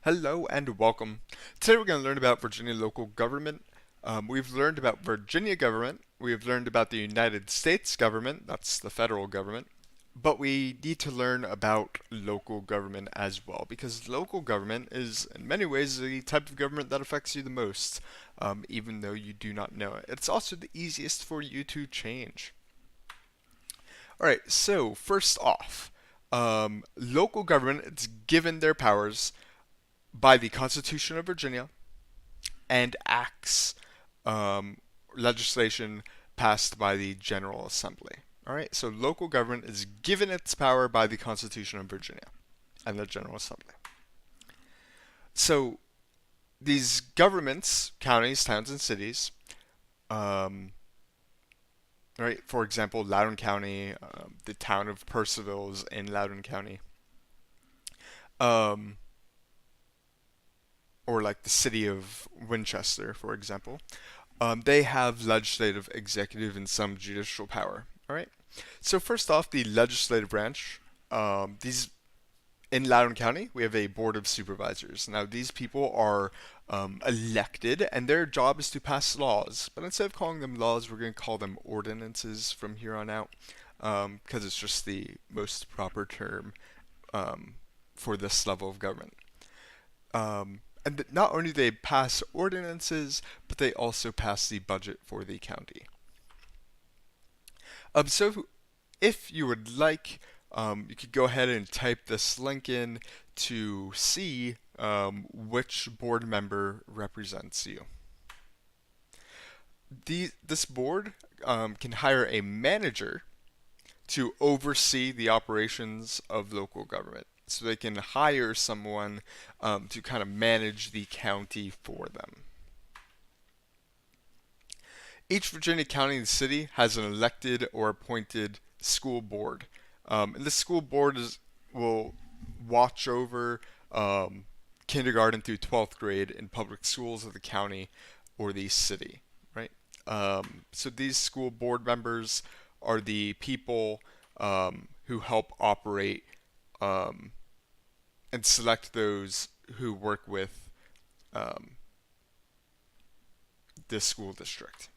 Hello and welcome. Today we're going to learn about Virginia local government. We've learned about Virginia government. We've learned about the United States government, that's the federal government. But we need to learn about local government as well, because local government is in many ways the type of government that affects you the most, even though you do not know it. It's also the easiest for you to change. Alright, so first off, local government is given their powers by the Constitution of Virginia and acts um, legislation passed by the General Assembly. All right, so local government is given its power by the Constitution of Virginia and the General Assembly. So these governments, counties, towns, and cities, um, right? For example, Loudoun County, the town of Purcellville is in Loudoun County, um, or like the city of Winchester, for example. They have legislative, executive, and some judicial power. All right. So first off, the legislative branch. These in Loudoun County, we have a board of supervisors. Now these people are elected, and their job is to pass laws. But instead of calling them laws, we're going to call them ordinances from here on out, because it's just the most proper term um, for this level of government. And not only do they pass ordinances, but they also pass the budget for the county. So if you would like, you could go ahead and type this link in to see which board member represents you. This board can hire a manager to oversee the operations of local government. So they can hire someone to kind of manage the county for them. Each Virginia county and city has an elected or appointed school board. And this school board will watch over kindergarten through 12th grade in public schools of the county or the city, right? So these school board members are the people who help operate and select those who work with um, the school district.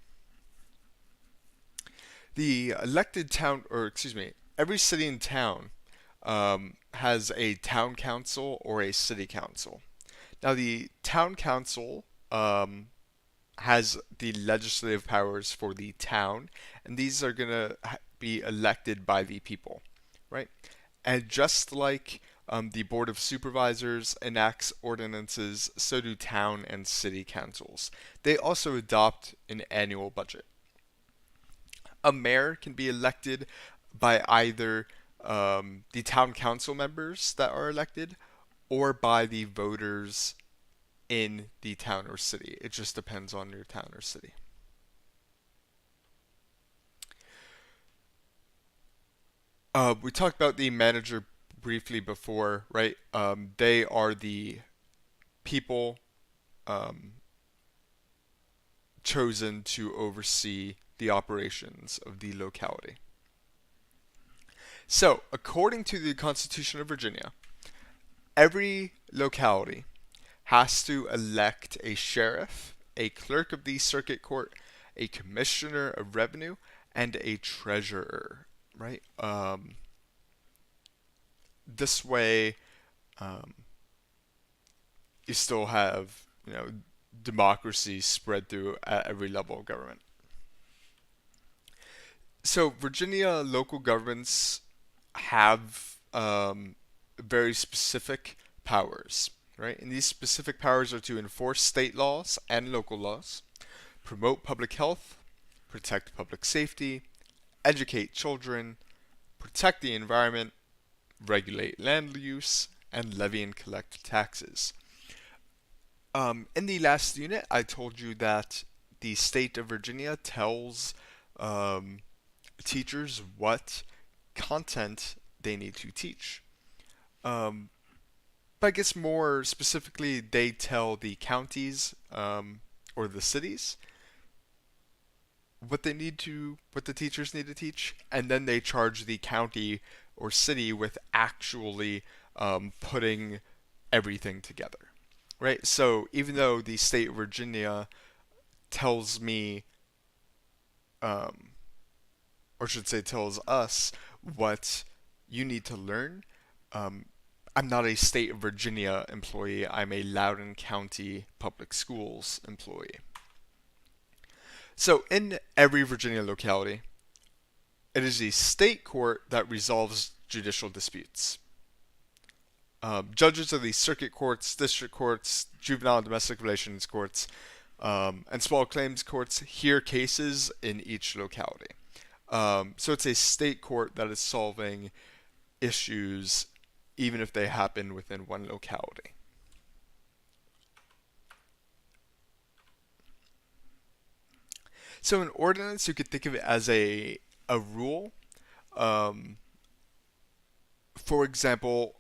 The elected town, or excuse me, every city and town has a town council or a city council. Now, the town council has the legislative powers for the town, and these are going to be elected by the people, right? And just like the Board of Supervisors enacts ordinances, so do town and city councils. They also adopt an annual budget. A mayor can be elected by either the town council members that are elected or by the voters in the town or city. It just depends on your town or city. We talked about the manager briefly before, right? They are the people um, chosen to oversee the operations of the locality. So, according to the Constitution of Virginia, every locality has to elect a sheriff, a clerk of the circuit court, a commissioner of revenue, and a treasurer, right? This way, um, you still have, democracy spread through at every level of government. So Virginia local governments have very specific powers, right? And these specific powers are to enforce state laws and local laws, promote public health, protect public safety, educate children, protect the environment, regulate land use, and levy and collect taxes. In the last unit, I told you that the state of Virginia tells um, teachers what content they need to teach. Um, but I guess more specifically, they tell the counties or the cities what the teachers need to teach, and then they charge the county or city with actually putting everything together. right? So even though the state of Virginia tells me, um, or should say tells us what you need to learn, um, I'm not a state of Virginia employee. I'm a Loudoun County Public Schools employee. So in every Virginia locality, it is the state court that resolves judicial disputes. Judges of the circuit courts, district courts, juvenile and domestic relations courts, and small claims courts hear cases in each locality. So it's a state court that is solving issues even if they happen within one locality. So an ordinance, you could think of it as a rule. Um, for example,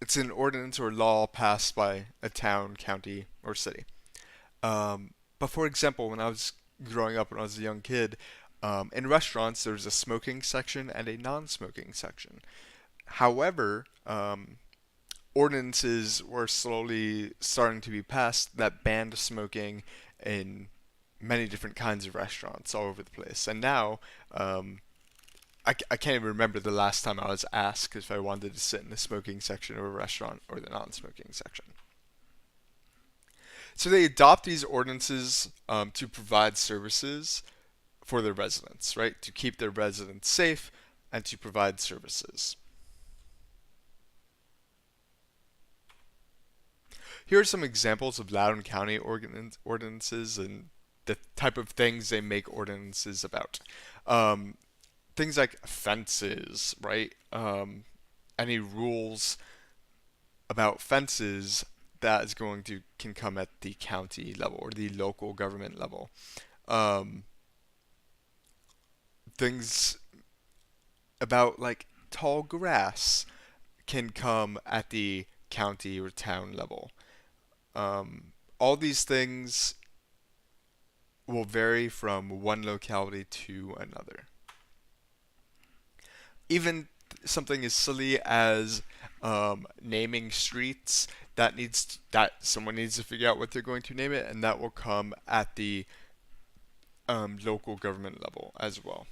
it's an ordinance or law passed by a town, county, or city. But for example, when I was growing up, when I was a young kid, in restaurants, there's a smoking section and a non-smoking section. However, ordinances were slowly starting to be passed that banned smoking in many different kinds of restaurants all over the place. And now, I can't even remember the last time I was asked if I wanted to sit in the smoking section of a restaurant or the non-smoking section. So they adopt these ordinances to provide services for their residents, right? To keep their residents safe and to provide services. Here are some examples of Loudoun County ordinances and the type of things they make ordinances about. Um, Things like fences, right? Any rules about fences that is going to can come at the county level or the local government level. Um, Things about like tall grass can come at the county or town level. All these things will vary from one locality to another. Even something as silly as naming streets that someone needs to figure out what they're going to name it, and that will come at the local government level as well.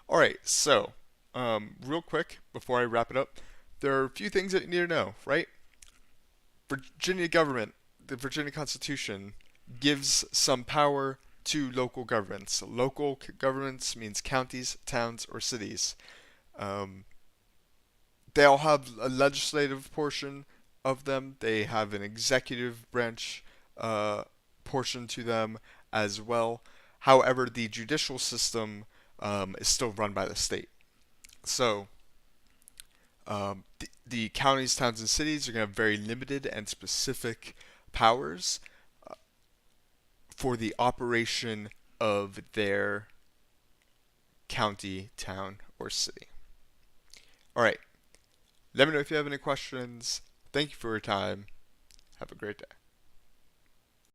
All right, so real quick before I wrap it up, there are a few things that you need to know, right? Virginia government, the Virginia Constitution, gives some power to local governments. Local governments means counties, towns, or cities. Um, they all have a legislative portion of them. They have an executive branch uh, portion to them as well. However, the judicial system is still run by the state. So the counties, towns, and cities are going to have very limited and specific powers for the operation of their county, town, or city. All right. Let me know if you have any questions. Thank you for your time. Have a great day.